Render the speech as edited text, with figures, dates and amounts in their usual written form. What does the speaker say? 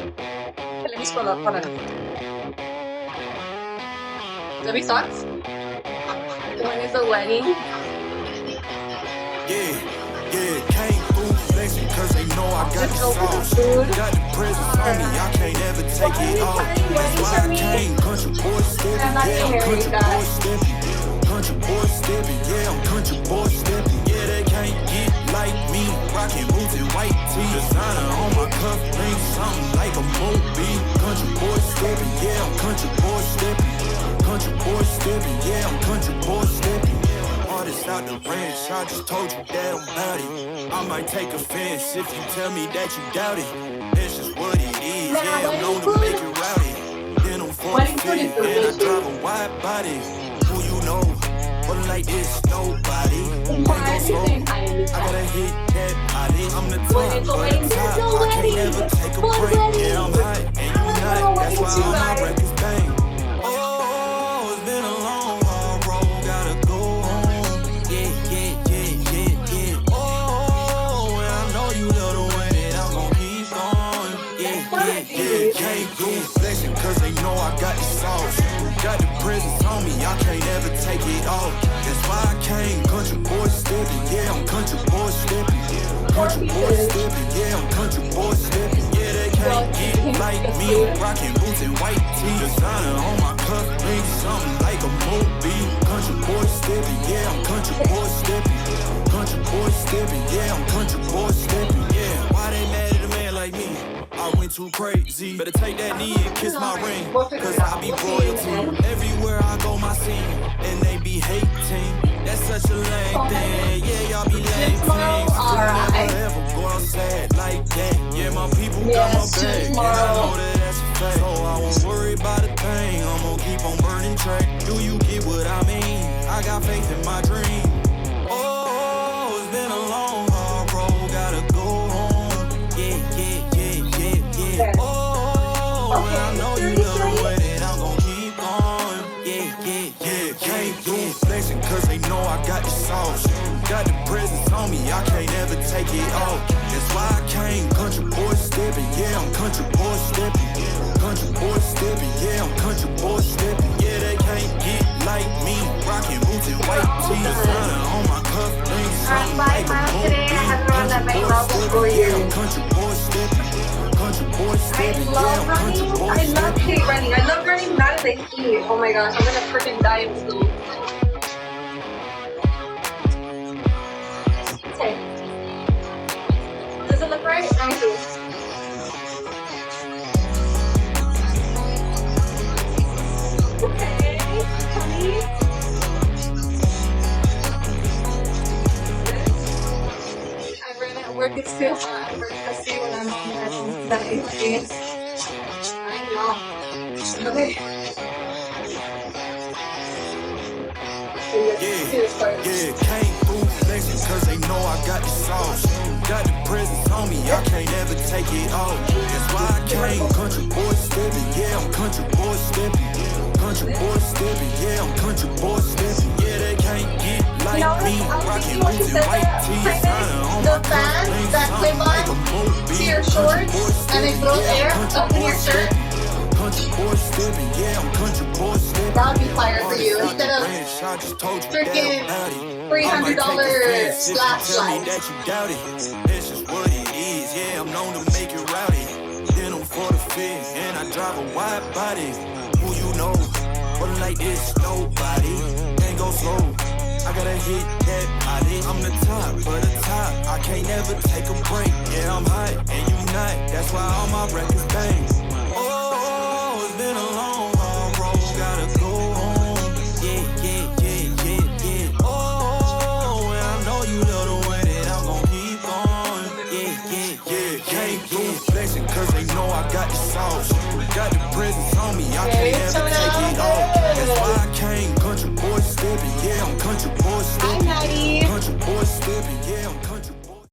Okay, let me scroll up. Hold on. Let me socks. When is the wedding? Yeah, came through flexing cause they know I got the sauce. Got the presents on me, I can't ever take it off. That's why I came, country boy stepping, yeah, I'm country boy stepping. Country boy stepping, yeah, I'm country boy stepping. Yeah, they can't get like me, rocking boots and white tee. Designer on my cuff, ring something like a movie. Country boy stepping, yeah, I'm country boy stepping. Country boy stepping, yeah, I'm country boy stepping. Artist out the ranch, I just told you that I'm bout it. I might take offense if you tell me that you doubt it. That's just what it is, yeah, I'm known to make it rowdy. Then I'm 45 and I drive a wide body. Who you know? But like this, nobody. Ain't go slow, I gotta hit that body. I'm the top, but the top, I can't never take a break. Yeah, I'm hot, and you not, that's why all my records bang. Can't do flexing cause they know I got the sauce. Got the presents on me, I can't ever take it off. That's why I came, country boy stepping, yeah, I'm country boy stepping. Country boy stepping, yeah, I'm country boy stepping. Yeah, they can't get like me, rocking boots and white tee. Designer on my cuff, ring something like a movie. Country boy stepping, yeah, I'm country boy stepping. Country boy stepping, yeah, I'm country boy stepping. Yeah, why they mad at a man like me? I went too crazy. Better take that knee and kiss my ring, cause I be royalty. Everywhere I go, my scene, and they be hating. That's such a lame thing. Yeah, y'all be lame things. I never ever go outside like that. Yeah, my people got my back, and I know that that's a fact. So I won't worry about a thing. I'm gonna keep on burning track. Do you get what I mean? I got faith in my dream. Oh, it's been a long, hard road. Gotta go home. Oh, and I know you love the way that I'm gon' keep going. Yeah, can't do flexing cause they know I got the sauce. Got the presents on me, I can't ever take it off. That's why I came, country boy stepping, yeah, I'm country boy stepping. Country boy stepping, yeah, I'm country boy stepping. Yeah, they can't get like me, rocking boots and white tee. Designer on my cuff, ring something like a movie. Country boy stepping, yeah, I'm country boy stepping. I love running. I love hate running. I love running not as I ski. Oh my gosh, I'm gonna freaking die in school. Okay. Does it look right? Let me see. Okay, honey. I ran at work. It's too hot. I see when I'm on that AC. I know. Okay. Yeah, came through flexing cause they know I got the sauce. Got the presents on me, I can't ever take it off. That's why I came, country boy stepping, yeah, I'm country boy stepping. Country boy stepping, yeah, I'm country boy stepping. Yeah, they can't get like me, rocking boots and white tees. The fans that clip on to your shorts and it blows air up in your shirt. Country boy stepping, yeah, I'm country boy stepping. That would be fire for you instead of freaking $300 slap slide. That you doubt it. That's just what it is. Yeah, I'm known to make it rowdy. Then I'm 45 and I drive a wide body. Who you know? But like this, nobody. Can't go slow. I gotta hit that body. I'm the top, but the top, I can't never take a break. Yeah, I'm hot and you not. That's why all my records bang. Oh, it's been a long, hard road. Gotta go home. Yeah. Oh, and I know you love the way that I'm gon' keep going. Yeah. Can't do flexing cause they know I got the sauce.